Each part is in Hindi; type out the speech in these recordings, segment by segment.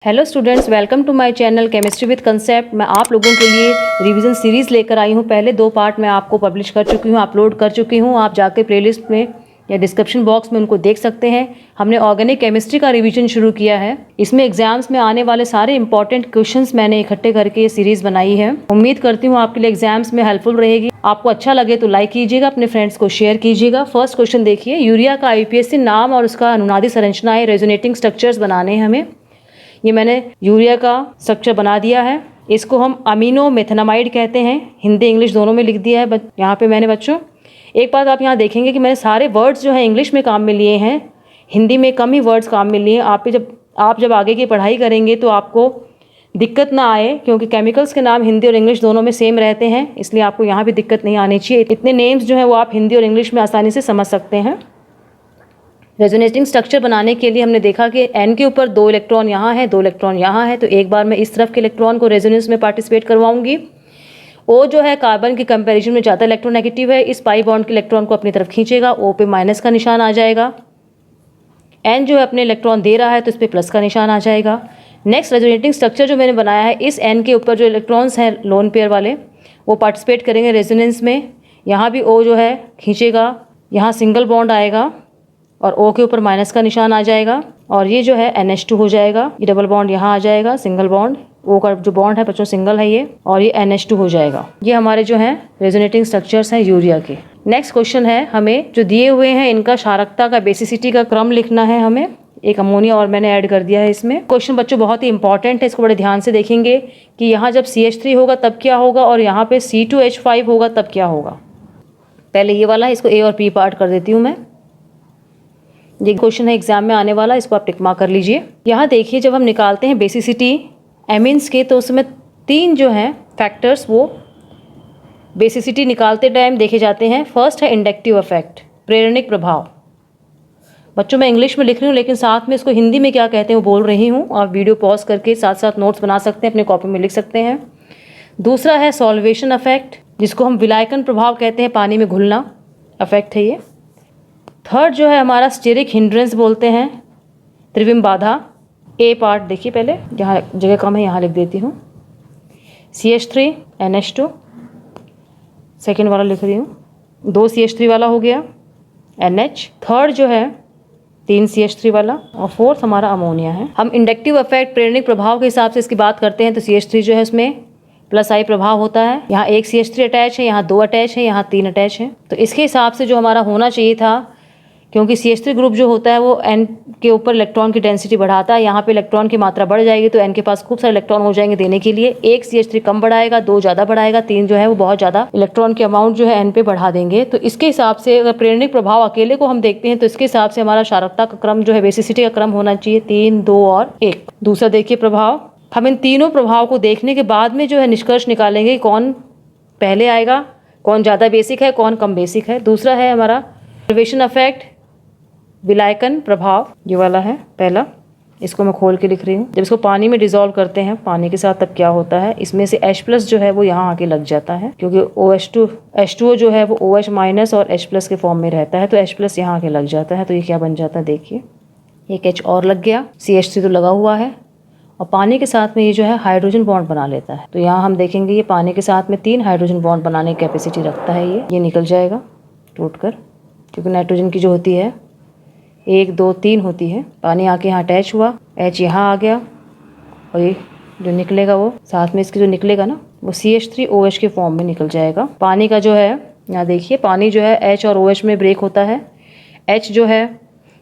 Hello students, welcome to my channel chemistry with concept. मैं आप लोगों के लिए रिवीजन सीरीज़ लेकर आई हूँ। पहले 2 पार्ट मैं आपको पब्लिश कर चुकी हूँ, अपलोड कर चुकी हूँ। आप जाके प्लेलिस्ट में या डिस्क्रिप्शन बॉक्स में उनको देख सकते हैं। हमने ऑर्गेनिक केमिस्ट्री का रिवीजन शुरू किया है। इसमें एग्जाम्स में आने वाले सारे इंपॉर्टेंट क्वेश्चंस मैंने इकट्ठे करके ये सीरीज़ बनाई है। उम्मीद करती हूँ आपके लिए एग्जाम्स में हेल्पफुल रहेगी। आपको अच्छा लगे तो लाइक कीजिएगा, अपने फ्रेंड्स को शेयर कीजिएगा। फर्स्ट क्वेश्चन देखिए, यूरिया का आईयूपीएसी नाम और उसका अनुनादी संरचनाएं, रेजोनेटिंग स्ट्रक्चर्स बनाने हैं हमें। ये मैंने यूरिया का स्ट्रक्चर बना दिया है। इसको हम अमीनो मेथनामाइड कहते हैं, हिंदी इंग्लिश दोनों में लिख दिया है यहाँ पे मैंने। बच्चों एक बात आप यहाँ देखेंगे कि मैंने सारे वर्ड्स जो है इंग्लिश में काम में लिए हैं, हिंदी में कम ही वर्ड्स काम में लिए हैं। आप जब आगे की पढ़ाई करेंगे तो आपको दिक्कत ना आए, क्योंकि केमिकल्स के नाम हिंदी और इंग्लिश दोनों में सेम रहते हैं, इसलिए आपको यहाँ भी दिक्कत नहीं आनी चाहिए। इतने नेम्स जो है वो आप हिंदी और इंग्लिश में आसानी से समझ सकते हैं। रेजोनेटिंग स्ट्रक्चर बनाने के लिए हमने देखा कि एन के ऊपर 2 इलेक्ट्रॉन यहाँ है, 2 इलेक्ट्रॉन यहाँ है, तो एक बार मैं इस तरफ के इलेक्ट्रॉन को रेजोनेंस में पार्टिसिपेट करवाऊंगी। ओ जो है कार्बन के कंपैरिजन में ज़्यादा इलेक्ट्रोनेगेटिव है, इस पाई बॉन्ड के इलेक्ट्रॉन को अपनी तरफ खींचेगा, ओ पे माइनस का निशान आ जाएगा। एन जो है अपने इलेक्ट्रॉन दे रहा है तो इस पर प्लस का निशान आ जाएगा। नेक्स्ट रेजोनेटिंग स्ट्रक्चर जो मैंने बनाया है, इस एन के ऊपर जो इलेक्ट्रॉन्स हैं लोन पेयर वाले, वो पार्टिसिपेट करेंगे रेजोनेंस में। यहाँ भी ओ जो है खींचेगा, यहाँ सिंगल बॉन्ड आएगा और O के ऊपर माइनस का निशान आ जाएगा, और ये जो है NH2 हो जाएगा। ये डबल बॉन्ड यहाँ आ जाएगा, सिंगल बॉन्ड, O का जो बॉन्ड है बच्चों सिंगल है ये, और ये NH2 हो जाएगा। ये हमारे जो हैं रेजोनेटिंग स्ट्रक्चर्स हैं यूरिया के। नेक्स्ट क्वेश्चन है, हमें जो दिए हुए हैं इनका क्षारकता का बेसिसिटी का क्रम लिखना है हमें। एक अमोनिया और मैंने ऐड कर दिया है इसमें। क्वेश्चन बच्चों बहुत ही इंपॉर्टेंट है, इसको बड़े ध्यान से देखेंगे कि यहाँ जब CH3 होगा तब क्या होगा, और यहाँ पे C2H5 होगा तब क्या होगा। पहले ये वाला है, इसको A और P पार्ट कर देती हूँ मैं। ये क्वेश्चन है एग्जाम में आने वाला, इसको आप टिक मार्क कर लीजिए। यहाँ देखिए, जब हम निकालते हैं बेसिसिटी एमिन्स के, तो उसमें 3 जो हैं फैक्टर्स वो बेसिसिटी निकालते टाइम देखे जाते हैं। फर्स्ट है इंडक्टिव इफेक्ट, प्रेरणिक प्रभाव। बच्चों मैं इंग्लिश में लिख रही हूँ, लेकिन साथ में इसको हिंदी में क्या कहते हैं वो बोल रही हूँ। आप वीडियो पॉज करके साथ साथ नोट्स बना सकते हैं, अपने कॉपी में लिख सकते हैं। दूसरा है सॉल्वेशन इफेक्ट, जिसको हम विलायकन प्रभाव कहते हैं, पानी में घुलना इफेक्ट है ये। थर्ड जो है हमारा स्टेरिक हिंड्रेंस बोलते हैं, त्रिविम बाधा। ए पार्ट देखिए, पहले जहाँ जगह कम है यहाँ लिख देती हूँ। CH3 NH2 सेकेंड वाला लिख रही हूँ, 2 CH3 वाला हो गया NH। थर्ड जो है 3 CH3 वाला, और फोर्थ हमारा अमोनिया है। हम इंडक्टिव इफेक्ट प्रेरणिक प्रभाव के हिसाब से इसकी बात करते हैं तो CH3 जो है उसमें +I प्रभाव होता है। यहाँ एक CH3 अटैच है, यहाँ 2 अटैच है, यहाँ 3 अटैच है। तो इसके हिसाब से जो हमारा होना चाहिए था, क्योंकि CH3 ग्रुप जो होता है वो N के ऊपर इलेक्ट्रॉन की डेंसिटी बढ़ाता है, यहाँ पे इलेक्ट्रॉन की मात्रा बढ़ जाएगी तो N के पास खूब सारे इलेक्ट्रॉन हो जाएंगे देने के लिए। एक CH3 कम बढ़ाएगा, 2 ज़्यादा बढ़ाएगा, 3 जो है वो बहुत ज़्यादा इलेक्ट्रॉन के अमाउंट जो है N पे बढ़ा देंगे। तो इसके हिसाब से अगर प्रेरणिक प्रभाव अकेले को हम देखते हैं तो इसके हिसाब से हमारा क्षारकता का क्रम जो है बेसिसिटी का क्रम होना चाहिए 3, 2 और 1। दूसरा देखिए प्रभाव, हम इन तीनों प्रभाव को देखने के बाद में जो है निष्कर्ष निकालेंगे कौन पहले आएगा, कौन ज़्यादा बेसिक है, कौन कम बेसिक है। दूसरा है हमारा सॉल्वेशन इफेक्ट, विलायकन प्रभाव, ये वाला है पहला। इसको मैं खोल के लिख रही हूँ। जब इसको पानी में डिसॉल्व करते हैं पानी के साथ तब क्या होता है, इसमें से H+ जो है वो यहाँ आके लग जाता है, क्योंकि H2O जो है वो OH- और H+ के फॉर्म में रहता है, तो H+ यहाँ आके लग जाता है। तो ये क्या बन जाता है देखिए, एक H और लग गया, CH3 तो लगा हुआ है, और पानी के साथ में ये जो है हाइड्रोजन बॉन्ड बना लेता है। तो यहाँ हम देखेंगे ये पानी के साथ में 3 हाइड्रोजन बॉन्ड बनाने की कैपेसिटी रखता है। ये निकल जाएगा टूट कर, क्योंकि नाइट्रोजन की जो होती है 1, 2, 3 होती है। पानी आके यहाँ अटैच हुआ, H यहाँ आ गया, और ये जो निकलेगा वो साथ में इसके जो निकलेगा ना वो CH3OH के फॉर्म में निकल जाएगा। पानी का जो है यहाँ देखिए, पानी जो है H और OH में ब्रेक होता है। H जो है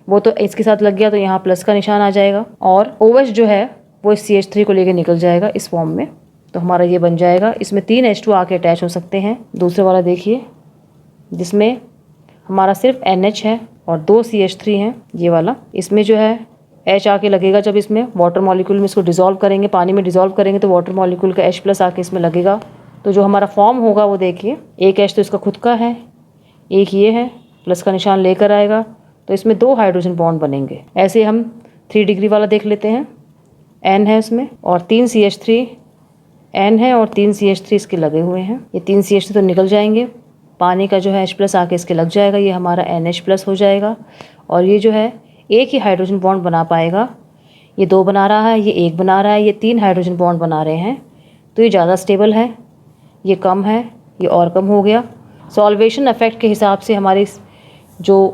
वो तो इसके साथ लग गया तो यहाँ प्लस का निशान आ जाएगा, और OH जो है वो इस CH3 को लेके निकल जाएगा इस फॉर्म में। तो हमारा ये बन जाएगा, इसमें 3 H2 आके अटैच हो सकते हैं। दूसरे वाला देखिए, जिसमें हमारा सिर्फ NH है और 2 CH3 हैं, ये वाला। इसमें जो है H आके लगेगा, जब इसमें वाटर मॉलिक्यूल में इसको डिसॉल्व करेंगे, पानी में डिसॉल्व करेंगे तो वाटर मॉलिक्यूल का H+ आके इसमें लगेगा। तो जो हमारा फॉर्म होगा वो देखिए, एक H तो इसका खुद का है, एक ये है, प्लस का निशान लेकर आएगा, तो इसमें 2 हाइड्रोजन बॉन्ड बनेंगे। ऐसे हम 3 डिग्री वाला देख लेते हैं, N है इसमें, और 3 CH3 N है और 3 CH3 इसके लगे हुए हैं। ये 3 CH3 तो निकल जाएंगे, पानी का जो है H+ आके इसके लग जाएगा, ये हमारा NH+ हो जाएगा, और ये जो है एक ही हाइड्रोजन बॉन्ड बना पाएगा, ये 2 बना रहा है, ये 1 बना रहा है, ये 3 हाइड्रोजन बॉन्ड बना रहे हैं, तो ये ज़्यादा स्टेबल है, ये कम है, ये और कम हो गया। सॉल्वेशन इफेक्ट के हिसाब से हमारी जो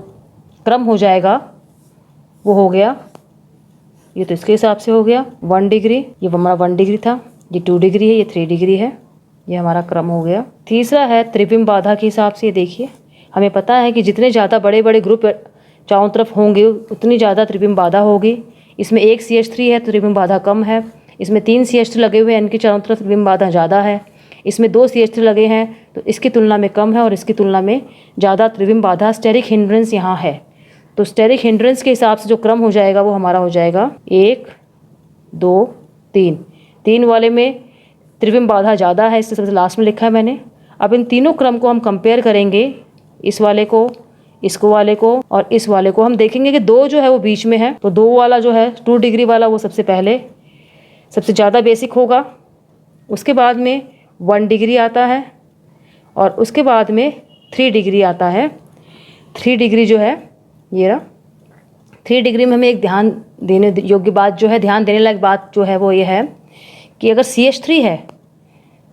क्रम हो जाएगा वो हो गया, ये तो इसके हिसाब से हो गया 1 डिग्री, ये हमारा 1 डिग्री था, ये 2 डिग्री है, ये 3 डिग्री है, ये हमारा क्रम हो गया। तीसरा है त्रिविम बाधा के हिसाब से। ये देखिए, हमें पता है कि जितने ज़्यादा बड़े बड़े ग्रुप चारों तरफ होंगे उतनी ज़्यादा त्रिविम बाधा होगी। इसमें 1 CH3 है तो त्रिविम बाधा कम है, इसमें 3 CH3 लगे हुए हैं, इनकी चारों तरफ त्रिविम बाधा ज़्यादा है, इसमें 2 CH3 लगे हैं तो इसकी तुलना में कम है और इसकी तुलना में ज़्यादा त्रिविम बाधा स्टेरिक हिंड्रेंस यहाँ है। तो स्टेरिक हिंड्रेंस के हिसाब से जो क्रम हो जाएगा वो हमारा हो जाएगा 1 2 3। 3 वाले में त्रिविम बाधा ज़्यादा है, इससे सबसे लास्ट में लिखा है मैंने। अब इन तीनों क्रम को हम कंपेयर करेंगे, इस वाले को, इसको वाले को और इस वाले को। हम देखेंगे कि 2 जो है वो बीच में है, तो 2 वाला जो है 2 डिग्री वाला वो सबसे पहले सबसे ज़्यादा बेसिक होगा, उसके बाद में 1 डिग्री आता है और उसके बाद में 3 डिग्री आता है। 3 डिग्री जो है ये रहा। 3 डिग्री में हमें एक ध्यान देने योग्य बात जो है, ध्यान देने लायक बात जो है वो ये है कि अगर CH3 है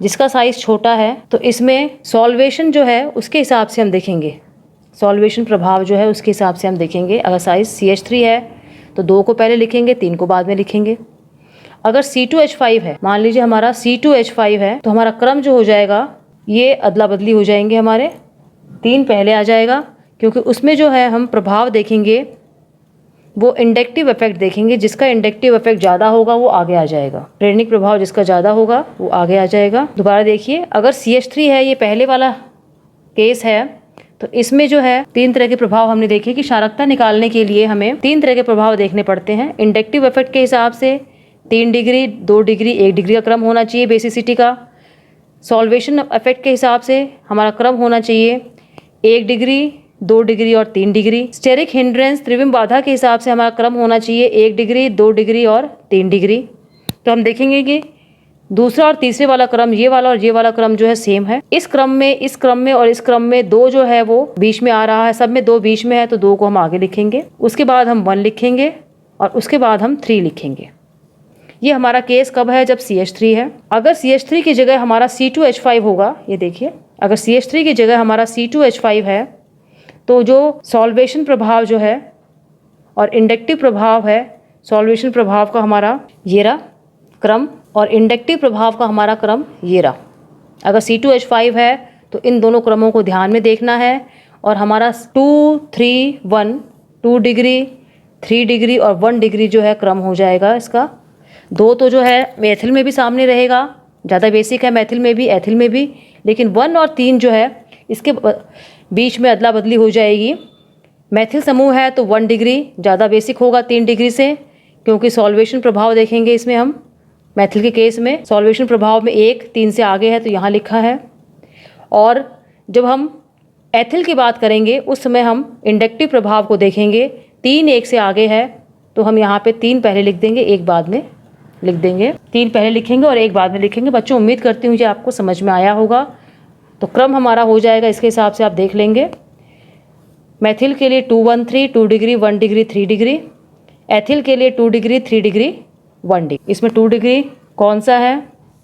जिसका साइज़ छोटा है तो इसमें सॉल्वेशन जो है उसके हिसाब से हम देखेंगे, सॉल्वेशन प्रभाव जो है उसके हिसाब से हम देखेंगे। अगर साइज़ CH3 है तो 2 को पहले लिखेंगे, 3 को बाद में लिखेंगे। अगर C2H5 है, मान लीजिए हमारा C2H5 है, तो हमारा क्रम जो हो जाएगा ये अदला बदली हो जाएंगे, हमारे 3 पहले आ जाएगा, क्योंकि उसमें जो है हम प्रभाव देखेंगे वो इंडक्टिव इफेक्ट देखेंगे, जिसका इंडक्टिव इफेक्ट ज़्यादा होगा वो आगे आ जाएगा, प्रेरणिक प्रभाव जिसका ज़्यादा होगा वो आगे आ जाएगा। दोबारा देखिए, अगर CH3 है, ये पहले वाला केस है, तो इसमें जो है 3 तरह के प्रभाव हमने देखे कि क्षारकता निकालने के लिए हमें 3 तरह के प्रभाव देखने पड़ते हैं। इंडक्टिव इफेक्ट के हिसाब से 3 डिग्री, 2 डिग्री, 1 डिग्री का क्रम होना चाहिए बेसिसिटी का। सॉल्वेशन इफेक्ट के हिसाब से हमारा क्रम होना चाहिए 1 डिग्री, 2 डिग्री और 3 डिग्री। स्टेरिक हिंड्रेंस त्रिविम बाधा के हिसाब से हमारा क्रम होना चाहिए 1 डिग्री, 2 डिग्री और 3 डिग्री। तो हम देखेंगे कि दूसरा और तीसरे वाला क्रम, ये वाला और ये वाला क्रम जो है सेम है। इस क्रम में और इस क्रम में 2 जो है वो बीच में आ रहा है, सब में 2 बीच में है, तो 2 को हम आगे लिखेंगे, उसके बाद हम 1 लिखेंगे और उसके बाद हम 3 लिखेंगे। ये हमारा केस कब है? जब CH3 है। अगर CH3 की जगह हमारा C2H5 होगा, ये देखिए, अगर CH3 की जगह हमारा C2H5 है तो जो सॉल्वेशन प्रभाव जो है और इंडक्टिव प्रभाव है, सॉल्वेशन प्रभाव का हमारा ये रहा क्रम और इंडक्टिव प्रभाव का हमारा क्रम ये रहा। अगर C2H5 है तो इन दोनों क्रमों को ध्यान में देखना है और हमारा 2 3 1 2 डिग्री, 3 डिग्री और 1 डिग्री जो है क्रम हो जाएगा इसका। 2 तो जो है मेथिल में भी सामने रहेगा, ज़्यादा बेसिक है मेथिल में भी, एथिल में भी, लेकिन 1 और 3 जो है इसके बीच में अदला बदली हो जाएगी। मेथिल समूह है तो 1 डिग्री ज़्यादा बेसिक होगा 3 डिग्री से, क्योंकि सॉल्वेशन प्रभाव देखेंगे इसमें हम मेथिल के केस में सॉल्वेशन प्रभाव में 1 3 से आगे है तो यहाँ लिखा है। और जब हम एथिल की बात करेंगे उस समय हम इंडक्टिव प्रभाव को देखेंगे, 3 1 से आगे है तो हम यहाँ पे 3 पहले लिख देंगे, 1 बाद में लिख देंगे। 3 पहले लिखेंगे और 1 बाद में लिखेंगे। बच्चों उम्मीद करती हूँ कि आपको समझ में आया होगा। तो क्रम हमारा हो जाएगा इसके हिसाब से आप देख लेंगे। मेथिल के लिए 2 1 3 2 डिग्री 1 डिग्री 3 डिग्री, एथिल के लिए 2 डिग्री 3 डिग्री 1 डिग्री। इसमें 2 डिग्री कौन सा है?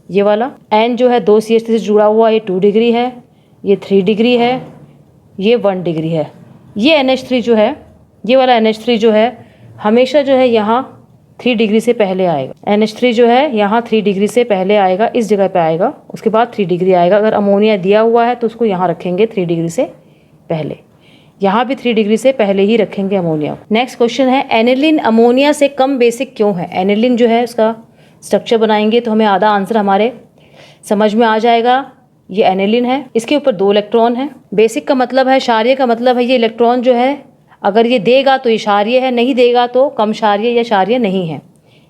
ये वाला। N जो है 2 CH3 से जुड़ा हुआ, ये 2 डिग्री है, ये 3 डिग्री है, ये 1 डिग्री है। ये NH3 जो है, ये वाला NH3 जो है हमेशा जो है यहाँ 3 डिग्री से पहले आएगा। NH3 जो है यहाँ 3 डिग्री से पहले आएगा, इस जगह पे आएगा, उसके बाद 3 डिग्री आएगा। अगर अमोनिया दिया हुआ है तो उसको यहाँ रखेंगे 3 डिग्री से पहले, यहाँ भी 3 डिग्री से पहले ही रखेंगे अमोनिया को। नेक्स्ट क्वेश्चन है, एनिलीन अमोनिया से कम बेसिक क्यों है? एनिलीन जो है उसका स्ट्रक्चर बनाएंगे तो हमें आधा आंसर हमारे समझ में आ जाएगा। ये एनिलीन है, इसके ऊपर 2 इलेक्ट्रॉन है। बेसिक का मतलब है, क्षारीय का मतलब है ये इलेक्ट्रॉन जो है अगर ये देगा तो ये क्षारीय है, नहीं देगा तो कम क्षारीय या क्षारीय नहीं है।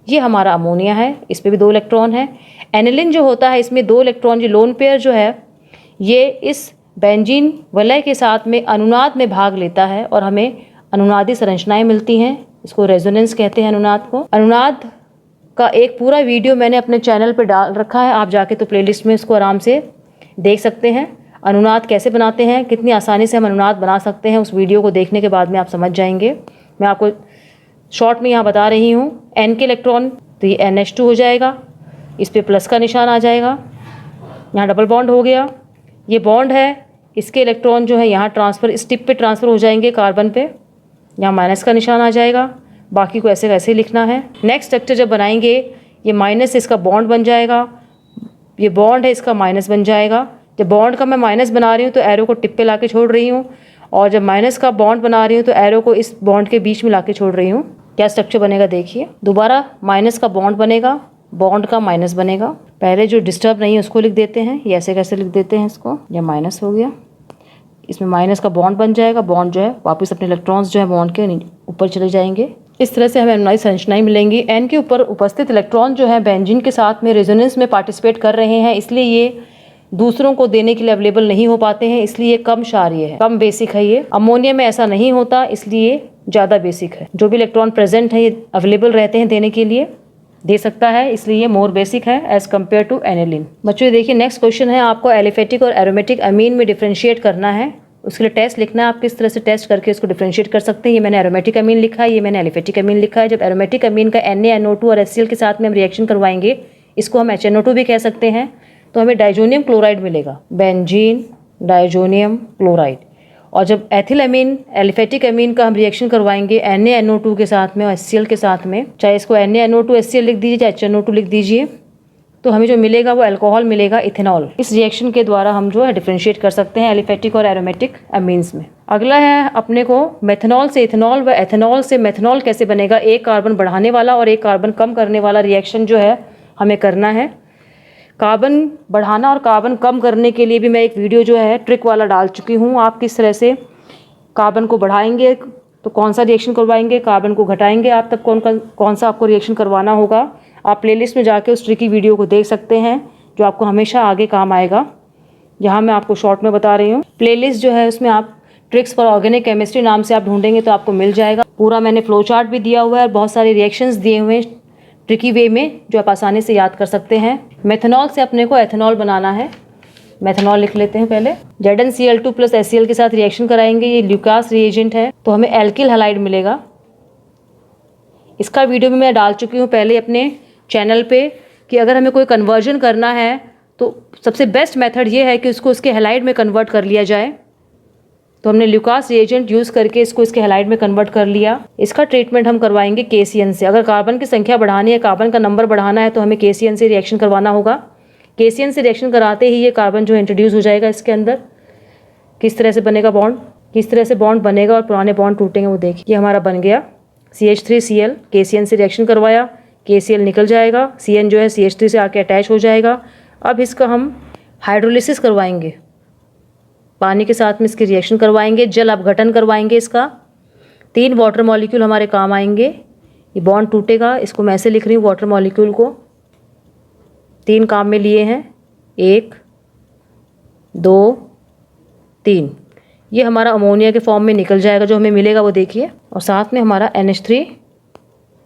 ये हमारा अमोनिया है, इस पर भी 2 इलेक्ट्रॉन है। एनिलीन जो होता है इसमें 2 इलेक्ट्रॉन, जो लोन पेयर जो है ये इस बेंजीन वलय के साथ में अनुनाद में भाग लेता है और हमें अनुनादी संरचनाएं मिलती हैं। इसको रेजोनेंस कहते हैं अनुनाद को। अनुनाद का एक पूरा वीडियो मैंने अपने चैनल पर डाल रखा है, आप जाके तो प्लेलिस्ट में इसको आराम से देख सकते हैं। अनुनाद कैसे बनाते हैं, कितनी आसानी से हम अनुनाद बना सकते हैं, उस वीडियो को देखने के बाद में आप समझ जाएंगे। मैं आपको शॉर्ट में यहाँ बता रही हूँ। N के इलेक्ट्रॉन तो ये NH2 हो जाएगा, इस पर प्लस का निशान आ जाएगा, यहाँ डबल बॉन्ड हो गया। ये बॉन्ड है, इसके इलेक्ट्रॉन जो है यहाँ ट्रांसफ़र, इस टिप पे ट्रांसफ़र हो जाएंगे कार्बन पे, यहाँ माइनस का निशान आ जाएगा। बाकी को ऐसे वैसे लिखना है। नेक्स्ट स्ट्रक्चर जब बनाएंगे, ये माइनस से इसका बॉन्ड बन जाएगा, ये बॉन्ड है इसका माइनस बन जाएगा। जब बॉन्ड का मैं माइनस बना रही हूँ तो एरो को टिप पे ला के छोड़ रही हूँ, और जब माइनस का बॉन्ड बना रही हूँ तो एरो को इस बॉन्ड के बीच में ला के छोड़ रही हूँ। क्या स्ट्रक्चर बनेगा देखिए। दोबारा माइनस का बॉन्ड बनेगा, बॉन्ड का माइनस बनेगा। पहले जो डिस्टर्ब नहीं है उसको लिख देते हैं, ये ऐसे कैसे लिख देते हैं इसको। यह माइनस हो गया, इसमें माइनस का बॉन्ड बन जाएगा, बॉन्ड जो है वापस अपने इलेक्ट्रॉन्स जो है बॉन्ड के ऊपर चले जाएंगे। इस तरह से हमें एरोमेटिक संरचनाएं मिलेंगी। एन के ऊपर उपस्थित इलेक्ट्रॉन जो है बेंजीन के साथ में रेजोनेंस में पार्टिसिपेट कर रहे हैं, इसलिए ये दूसरों को देने के लिए अवेलेबल नहीं हो पाते हैं, इसलिए कम क्षारीय है, कम बेसिक है ये। अमोनिया में ऐसा नहीं होता, इसलिए ज़्यादा बेसिक है। जो भी इलेक्ट्रॉन प्रेजेंट है ये अवेलेबल रहते हैं देने के लिए, दे सकता है, इसलिए ये मोर बेसिक है एज कम्पेयर टू एनिलीन। बच्चों देखिए नेक्स्ट क्वेश्चन है, आपको एलिफेटिक और एरोमेटिक अमीन में डिफ्रेंशिएट करना है। उसके लिए टेस्ट लिखना है, आप किस तरह से टेस्ट करके इसको डिफ्रेंशिएट कर सकते हैं। ये मैंने एरोमेटिक अमीन लिखा है, ये मैंने एलिफेटिक अमीन लिखा है। जब एरोमेटिक अमीन का NaNO2 और HCl के साथ में हम रिएक्शन करवाएंगे, इसको हम HNO2 भी कह सकते हैं, तो हमें डाइजोनियम क्लोराइड मिलेगा, बेंजीन डाइजोनियम क्लोराइड। और जब एथिल अमीन एलिफेटिक अमीन का हम रिएक्शन करवाएंगे NaNO2 के साथ में और HCl के साथ में, चाहे इसको NaNO2 HCl लिख दीजिए चाहे HNO2 लिख दीजिए, तो हमें जो मिलेगा वो अल्कोहल मिलेगा, इथेनॉल। इस रिएक्शन के द्वारा हम जो है डिफरेंशिएट कर सकते हैं एलिफेटिक और एरोमेटिक अमीन्स में। अगला है अपने को मेथनॉल से इथेनॉल व एथेनॉल से मेथनॉल कैसे बनेगा। एक कार्बन बढ़ाने वाला और एक कार्बन कम करने वाला रिएक्शन जो है हमें करना है। कार्बन बढ़ाना और कार्बन कम करने के लिए भी मैं एक वीडियो जो है ट्रिक वाला डाल चुकी हूँ। आप किस तरह से कार्बन को बढ़ाएंगे तो कौन सा रिएक्शन करवाएंगे, कार्बन को घटाएंगे आप तब कौन सा आपको रिएक्शन करवाना होगा। आप प्लेलिस्ट में जाके उस ट्रिकी वीडियो को देख सकते हैं, जो आपको हमेशा आगे काम आएगा। यहाँ मैं आपको शॉर्ट में बता रही हूँ। प्लेलिस्ट जो है उसमें आप ट्रिक्स फॉर ऑर्गेनिक केमिस्ट्री नाम से आप ढूंढेंगे तो आपको मिल जाएगा। पूरा मैंने फ्लो चार्ट भी दिया हुआ है और बहुत सारे रिएक्शंस दिए हुए हैं ट्रिकी वे में, जो आप आसानी से याद कर सकते हैं। मेथनॉल से अपने को एथेनॉल बनाना है। मेथनॉल लिख लेते हैं पहले। ZnCl2 प्लस HCl के साथ रिएक्शन कराएंगे, ये ल्यूकास रिएजेंट है, तो हमें एल्किल हैलाइड मिलेगा। इसका वीडियो भी मैं डाल चुकी हूँ पहले अपने चैनल पे, कि अगर हमें कोई कन्वर्जन करना है तो सबसे बेस्ट मेथड ये है कि उसको उसके हैलाइड में कन्वर्ट कर लिया जाए। तो हमने ल्यूकास रिएजेंट यूज़ करके इसको इसके हैलाइड में कन्वर्ट कर लिया। इसका ट्रीटमेंट हम करवाएंगे KCN से। अगर कार्बन की संख्या बढ़ानी है, कार्बन का नंबर बढ़ाना है, तो हमें KCN से रिएक्शन करवाना होगा। KCN से रिएक्शन कराते ही ये कार्बन जो इंट्रोड्यूस हो जाएगा इसके अंदर। किस तरह से बनेगा बॉन्ड, किस तरह से बॉन्ड बनेगा और पुराने बॉन्ड टूटेंगे वो देखिए। ये हमारा बन गया CH3Cl। KCN से रिएक्शन करवाया, KCl निकल जाएगा, CN जो है CH3 से आके अटैच हो जाएगा। अब इसका हम हाइड्रोलिसिस करवाएंगे, पानी के साथ में इसकी रिएक्शन करवाएंगे, जल अपघटन करवाएंगे इसका। 3 वाटर मॉलिक्यूल हमारे काम आएंगे। ये बॉन्ड टूटेगा, इसको मैं ऐसे लिख रही हूँ, वाटर मॉलिक्यूल को 3 काम में लिए हैं, 1 2 3। ये हमारा अमोनिया के फॉर्म में निकल जाएगा, जो हमें मिलेगा वो देखिए, और साथ में हमारा NH3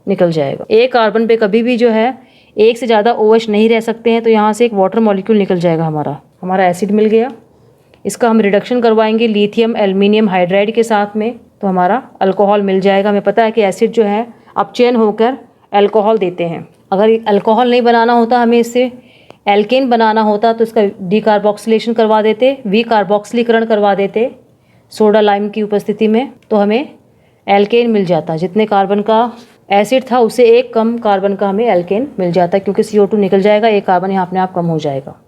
निकल जाएगा। एक कार्बन पे कभी भी जो है एक से ज़्यादा OH नहीं रह सकते हैं, तो यहाँ से एक वाटर मॉलिक्यूल निकल जाएगा। हमारा एसिड मिल गया। इसका हम रिडक्शन करवाएंगे लिथियम एल्युमिनियम हाइड्राइड के साथ में, तो हमारा अल्कोहल मिल जाएगा। हमें पता है कि एसिड जो है अपचयन होकर अल्कोहल देते हैं। अगर अल्कोहल नहीं बनाना होता, हमें इससे एल्केन बनाना होता, तो इसका डीकार्बोक्सिलेशन करवा देते, विकार्बोक्सिलीकरण करवा देते सोडा लाइम की उपस्थिति में, तो हमें एल्केन मिल जाता। जितने कार्बन का एसिड था उससे एक कम कार्बन का हमें एल्केन मिल जाता है, क्योंकि CO2 निकल जाएगा, एक कार्बन यहाँ अपने आप कम हो जाएगा।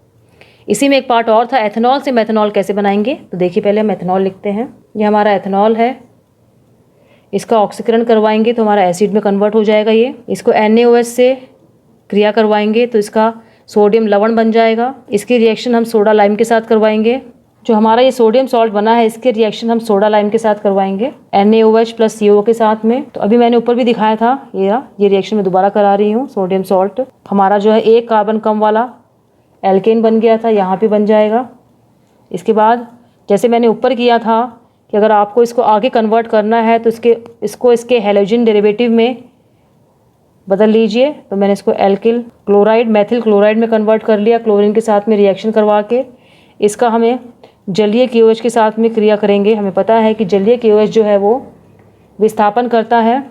इसी में एक पार्ट और था, एथेनॉल से मेथनॉल कैसे बनाएंगे। तो देखिए पहले हम एथेनॉल लिखते हैं। ये हमारा एथेनॉल है, इसका ऑक्सीकरण करवाएंगे तो हमारा एसिड में कन्वर्ट हो जाएगा। ये इसको NaOH से क्रिया करवाएंगे तो इसका सोडियम लवण बन जाएगा। इसकी रिएक्शन हम सोडा लाइम के साथ करवाएंगे। जो हमारा ये सोडियम सॉल्ट बना है, इसके रिएक्शन हम सोडा लाइम के साथ करवाएंगे NaOH प्लस CO के साथ में। तो अभी मैंने ऊपर भी दिखाया था, ये रिएक्शन मैं दोबारा करा रही हूँ। सोडियम सॉल्ट हमारा जो है एक कार्बन कम वाला एल्केन बन गया था, यहाँ पे बन जाएगा। इसके बाद जैसे मैंने ऊपर किया था कि अगर आपको इसको आगे कन्वर्ट करना है तो इसके हैलोजन डेरिवेटिव में बदल लीजिए। तो मैंने इसको एल्किल क्लोराइड मेथिल क्लोराइड में कन्वर्ट कर लिया, क्लोरीन के साथ में रिएक्शन करवा के। इसका हमें जलीय KOH के साथ में क्रिया करेंगे। हमें पता है कि जलीय KOH जो है वो विस्थापन करता है,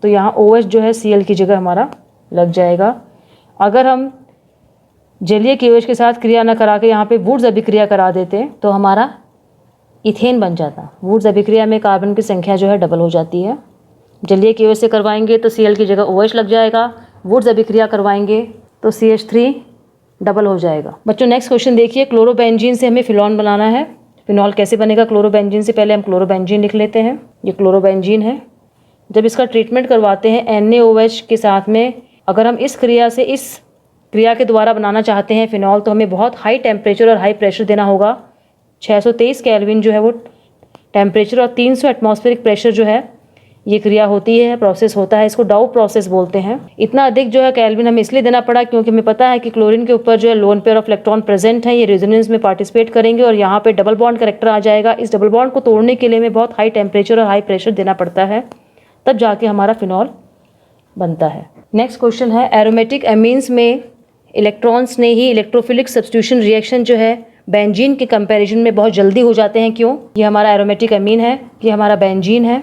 तो यहाँ OH जो है Cl की जगह हमारा लग जाएगा। अगर हम जलीय KOH के साथ क्रिया न करा के यहाँ पे वुड्स अभिक्रिया करा देते तो हमारा इथेन बन जाता। वुड्स अभिक्रिया में कार्बन की संख्या जो है डबल हो जाती है। जलीय KOH से करवाएंगे तो Cl की जगह OH लग जाएगा। वुड्स अभिक्रिया करवाएंगे तो CH3 डबल हो जाएगा। बच्चों नेक्स्ट क्वेश्चन देखिए, क्लोरोबेंजीन से हमें फिनॉल बनाना है। फिनॉल कैसे बनेगा क्लोरोबेंजीन से? पहले हम क्लोरोबेंजीन लिख लेते हैं। ये क्लोरोबेंजीन है। जब इसका ट्रीटमेंट करवाते हैं NaOH के साथ में, अगर हम इस क्रिया के द्वारा बनाना चाहते हैं फिनॉल, तो हमें बहुत हाई टेम्परेचर और हाई प्रेशर देना होगा। 623 केल्विन जो है वो टेम्परेचर और 300 एटमॉस्फेरिक प्रेशर जो है ये क्रिया होती है, प्रोसेस होता है। इसको डाउ प्रोसेस बोलते हैं। इतना अधिक जो है केल्विन हमें इसलिए देना पड़ा क्योंकि हमें पता है कि क्लोरीन के ऊपर जो है lone pair of electron present है, ये रेजोनेंस में पार्टिसिपेट करेंगे और यहाँ पे डबल बॉन्ड कैरेक्टर आ जाएगा। इस डबल बॉन्ड को तोड़ने के लिए हमें बहुत हाई टेम्परेचर और हाई प्रेशर देना पड़ता है, तब जाके हमारा फिनॉल बनता है। नेक्स्ट क्वेश्चन है, एरोमेटिक एमीन्स में इलेक्ट्रॉन्स ने ही इलेक्ट्रोफिलिक सब्स्टिट्यूशन रिएक्शन जो है बेंजीन के कंपैरिजन में बहुत जल्दी हो जाते हैं। क्यों? ये हमारा एरोमेटिक अमीन है, ये हमारा बेंजीन है।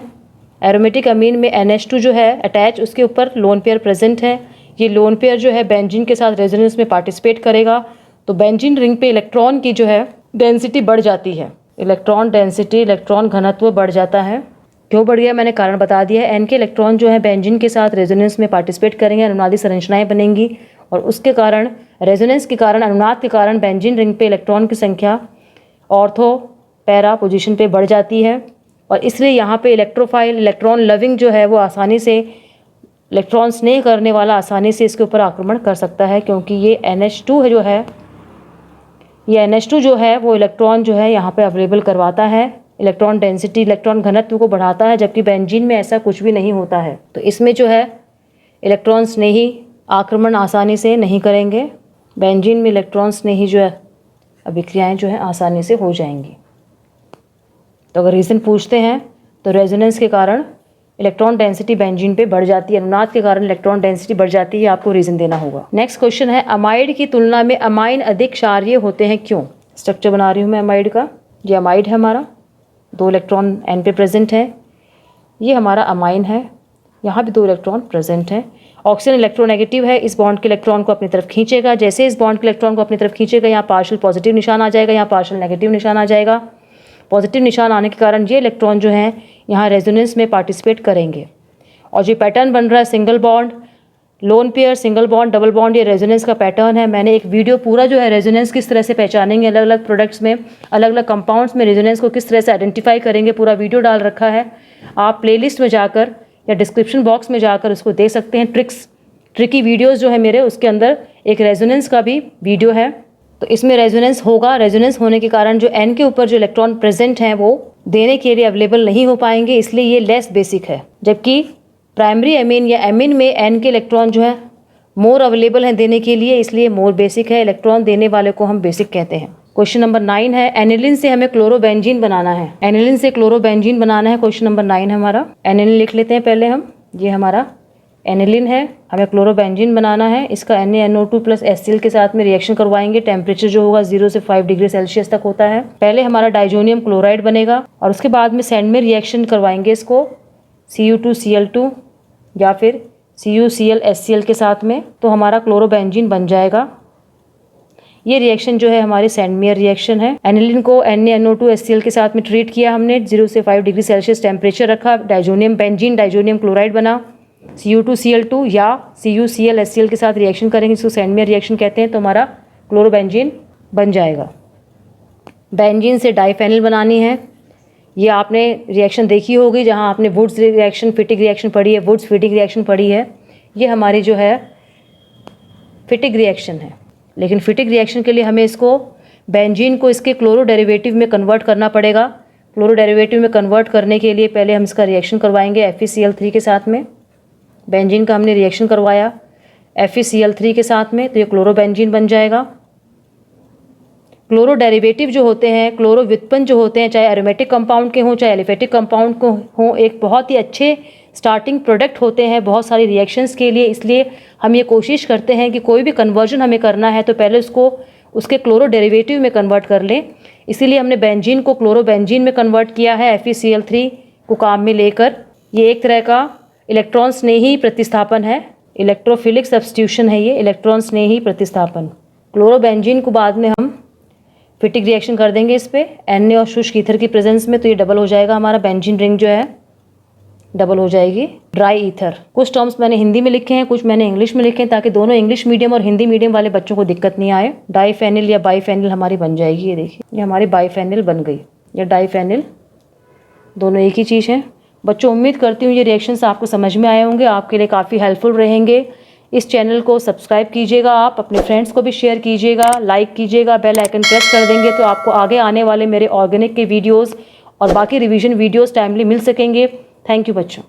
एरोमेटिक अमीन में NH2 जो है अटैच, उसके ऊपर लोन पेयर प्रेजेंट है। ये लोन पेयर जो है बेंजीन के साथ रेजोनेंस में पार्टिसिपेट करेगा, तो बेंजीन रिंग पे इलेक्ट्रॉन की जो है डेंसिटी बढ़ जाती है। इलेक्ट्रॉन डेंसिटी, इलेक्ट्रॉन घनत्व बढ़ जाता है। क्यों बढ़ गया? मैंने कारण बता दिया है। N के इलेक्ट्रॉन जो है बेंजीन के साथ रेजोनेंस में पार्टिसिपेट करेंगे, अनुनादी संरचनाएं बनेंगी और उसके कारण रेजोनेंस के कारण, अनुनाद के कारण बेंजीन रिंग पे इलेक्ट्रॉन की संख्या ऑर्थो पैरा पोजीशन पे बढ़ जाती है और इसलिए यहाँ पे इलेक्ट्रोफाइल, इलेक्ट्रॉन लविंग जो है वो आसानी से, इलेक्ट्रॉन स्नेह करने वाला आसानी से इसके ऊपर आक्रमण कर सकता है, क्योंकि ये NH2 जो है, ये NH2 जो है वो इलेक्ट्रॉन जो है यहाँ पे अवेलेबल करवाता है, इलेक्ट्रॉन डेंसिटी, इलेक्ट्रॉन घनत्व को बढ़ाता है, जबकि बेंजीन में ऐसा कुछ भी नहीं होता है। तो इसमें जो है इलेक्ट्रॉन स्नेही आक्रमण आसानी से नहीं करेंगे। बेंजीन में इलेक्ट्रॉन स्नेही जो है अभिक्रियाएँ जो है आसानी से हो जाएंगी। तो अगर रीज़न पूछते हैं तो रेजोनेंस के कारण इलेक्ट्रॉन डेंसिटी बेंजीन पे बढ़ जाती है, अनुनाद के कारण इलेक्ट्रॉन डेंसिटी बढ़ जाती है, आपको रीज़न देना होगा। नेक्स्ट क्वेश्चन है, अमाइड की तुलना में अमाइन अधिक क्षारीय होते हैं, क्यों? स्ट्रक्चर बना रही हूँ मैं अमाइड का। ये अमाइड है हमारा, 2 इलेक्ट्रॉन N पे प्रेजेंट है। ये हमारा अमाइन है, यहाँ भी 2 इलेक्ट्रॉन प्रेजेंट हैं। ऑक्सीजन इलेक्ट्रोनेगेटिव है, इस बॉन्ड के इलेक्ट्रॉन को अपनी तरफ खींचेगा। जैसे इस बॉन्ड के इलेक्ट्रॉन को अपनी तरफ खींचेगा, यहाँ पार्शियल पॉजिटिव निशान आ जाएगा, यहाँ पार्शियल नेगेटिव निशान आ जाएगा। पॉजिटिव निशान आने के कारण ये इलेक्ट्रॉन जो हैं यहाँ रेजोनेंस में पार्टिसिपेट करेंगे और जो पैटर्न बन रहा है single bond, lone pair, single bond, double bond, ये रेजोनेंस का पैटर्न है। मैंने एक वीडियो पूरा जो है रेजोनेंस किस तरह से पहचानेंगे, अलग अलग प्रोडक्ट्स में, अलग अलग कंपाउंड्स में रेजोनेंस को किस तरह से आइडेंटिफाई करेंगे, पूरा वीडियो डाल रखा है। आप प्लेलिस्ट में जाकर या डिस्क्रिप्शन बॉक्स में जाकर उसको देख सकते हैं। ट्रिकी वीडियोज़ जो है मेरे, उसके अंदर एक रेजोनेंस का भी वीडियो है। तो इसमें रेजोनेंस होगा, रेजोनेंस होने के कारण जो N के ऊपर जो इलेक्ट्रॉन प्रेजेंट हैं वो देने के लिए अवेलेबल नहीं हो पाएंगे, इसलिए ये लेस बेसिक है। जबकि प्राइमरी एमीन या एमीन में N के इलेक्ट्रॉन जो है मोर अवेलेबल हैं देने के लिए, इसलिए मोर बेसिक है। इलेक्ट्रॉन देने वाले को हम बेसिक कहते हैं। क्वेश्चन नंबर 9 है, एनिलिन से हमें क्लोरोबेंजीन बनाना है। एनिलिन से क्लोरोबेंजीन बनाना है, क्वेश्चन नंबर 9 है हमारा। एनिलिन लिख लेते हैं पहले हम। ये हमारा एनिलिन है, हमें क्लोरोबेंजीन बनाना है। इसका NaNO2 प्लस HCl के साथ में रिएक्शन करवाएंगे। टेम्परेचर जो होगा 0 से 5 डिग्री सेल्सियस तक होता है। पहले हमारा डाइजोनियम क्लोराइड बनेगा और उसके बाद में सैंड में रिएक्शन करवाएंगे इसको Cu2Cl2 या फिर CuCl HCl के साथ में, तो हमारा क्लोरोबेंजीन बन जाएगा। ये रिएक्शन जो है हमारी सैंडमेयर रिएक्शन है। एनिलिन को NaNO2 HCl के साथ में ट्रीट किया हमने, 0 से 5 डिग्री सेल्सियस टेम्परेचर रखा, डाइजोनियम बेंजीन, डाइजोनियम क्लोराइड बना। Cu2Cl2 या CuCl HCl के साथ रिएक्शन करेंगे, इसको सैंडमेयर रिएक्शन कहते हैं, तो हमारा क्लोरोबेंजीन बन जाएगा। बेंजीन से डाइफेनिल बनानी है। ये आपने रिएक्शन देखी होगी जहाँ आपने वुड्स रिएक्शन, फिटिक रिएक्शन पढ़ी है, वुड्स फिटिक रिएक्शन पढ़ी है। ये हमारी जो है फिटिक रिएक्शन है, लेकिन फिटिक रिएक्शन के लिए हमें इसको बेंजीन को इसके क्लोरो डेरिवेटिव में कन्वर्ट करना पड़ेगा। क्लोरो डेरिवेटिव में कन्वर्ट करने के लिए पहले हम इसका रिएक्शन करवाएंगे FeCl3 के साथ में। बेंजीन का हमने रिएक्शन करवाया FeCl3 के साथ में, तो ये क्लोरोबेंजीन बन जाएगा। क्लोरो डेरिवेटिव जो होते हैं, क्लोरो व्युत्पन्न जो होते हैं, चाहे एरोमेटिक कंपाउंड के हों चाहे एलिफेटिक कंपाउंड को हों, एक बहुत ही अच्छे स्टार्टिंग प्रोडक्ट होते हैं बहुत सारी रिएक्शंस के लिए। इसलिए हम ये कोशिश करते हैं कि कोई भी कन्वर्जन हमें करना है तो पहले उसको उसके क्लोरो डेरिवेटिव में कन्वर्ट कर लें। इसीलिए हमने बेंजीन को क्लोरोबेंजीन में कन्वर्ट किया है FeCl3 को काम में लेकर। ये एक तरह का इलेक्ट्रॉन स्नेही प्रतिस्थापन है, इलेक्ट्रोफिलिक सब्स्टिट्यूशन है ये, इलेक्ट्रॉन स्नेही प्रतिस्थापन। क्लोरोबेंजीन को बाद में हम फिटिक रिएक्शन कर देंगे इस पे Na और शुष्क ईथर की प्रेजेंस में, तो ये डबल हो जाएगा हमारा बेंजीन रिंग जो है डबल हो जाएगी। ड्राई ईथर, कुछ टर्म्स मैंने हिंदी में लिखे हैं, कुछ मैंने इंग्लिश में लिखे हैं ताकि दोनों इंग्लिश मीडियम और हिंदी मीडियम वाले बच्चों को दिक्कत नहीं आए। डाईफेनिल या बाईफेनिल हमारी बन जाएगी, ये देखिए ये हमारी बाईफेनिल बन गई, या डाईफेनिल, दोनों एक ही चीज़ है। बच्चों उम्मीद करती हूँ ये रिएक्शंस आपको समझ में आए होंगे, आपके लिए काफ़ी हेल्पफुल रहेंगे। इस चैनल को सब्सक्राइब कीजिएगा, आप अपने फ्रेंड्स को भी शेयर कीजिएगा, लाइक कीजिएगा, बेल आइकन प्रेस कर देंगे तो आपको आगे आने वाले मेरे ऑर्गेनिक के वीडियोस और बाकी रिवीजन वीडियोस टाइमली मिल सकेंगे। थैंक यू बच्चों।